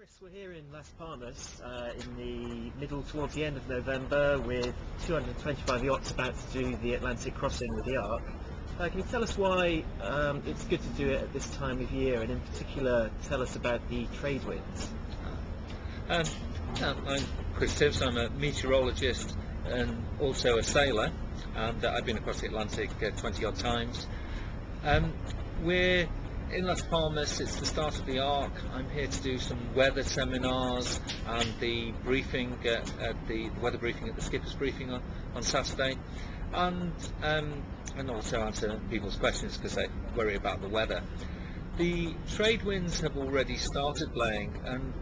Chris, we're here in Las Palmas in the middle towards the end of November with 225 yachts about to do the Atlantic crossing with the Ark. Can you tell us why it's good to do it at this time of year, and in particular tell us about the trade winds? I'm Chris Tibbs. I'm a meteorologist and also a sailor, and I've been across the Atlantic 20 odd times. We're in Las Palmas. It's the start of the Ark. I'm here to do some weather seminars and the briefing the weather briefing at the skipper's briefing on Saturday, and also answer people's questions because they worry about the weather. The trade winds have already started blowing, and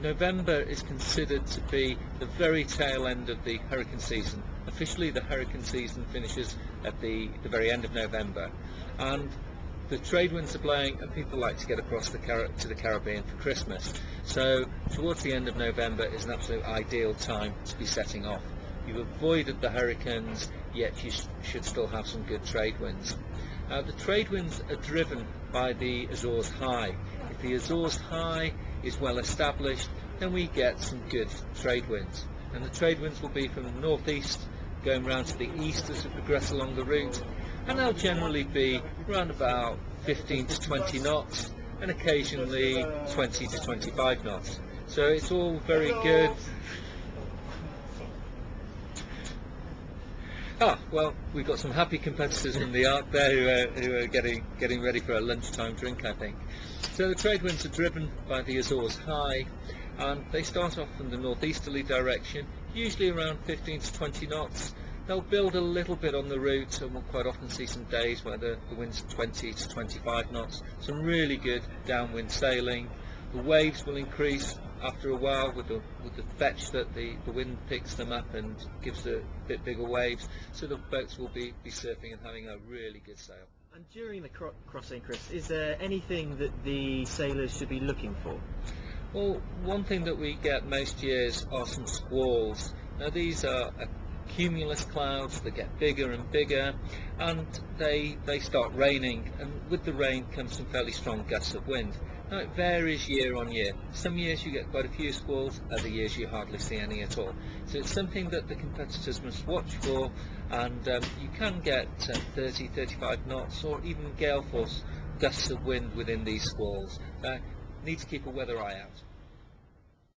November is considered to be the very tail end of the hurricane season. Officially, the hurricane season finishes at the very end of November, and the trade winds are blowing, and people like to get across to the Caribbean for Christmas. So towards the end of November is an absolute ideal time to be setting off. You've avoided the hurricanes, yet you should still have some good trade winds. The trade winds are driven by the Azores High. If the Azores High is well established, then we get some good trade winds. And the trade winds will be from the northeast going round to the east as we progress along the route, and they'll generally be around about 15 to 20 knots and occasionally 20 to 25 knots. So it's all very good. Well, we've got some happy competitors from the Ark there who are getting ready for a lunchtime drink, I think. So the trade winds are driven by the Azores High, and they start off from the northeasterly direction, usually around 15 to 20 knots. They'll build a little bit on the route, and we'll quite often see some days where the wind's 20 to 25 knots. Some really good downwind sailing. The waves will increase after a while with the fetch that the wind picks them up and gives a bit bigger waves. So the boats will be surfing and having a really good sail. And during the crossing, Chris, is there anything that the sailors should be looking for? Well, one thing that we get most years are some squalls. Now these are cumulus clouds that get bigger and bigger, and they start raining, and with the rain comes some fairly strong gusts of wind. Now it varies year on year. Some years you get quite a few squalls, other years you hardly see any at all. So it's something that the competitors must watch for, and you can get 30, 35 knots or even gale force gusts of wind within these squalls. Need to keep a weather eye out.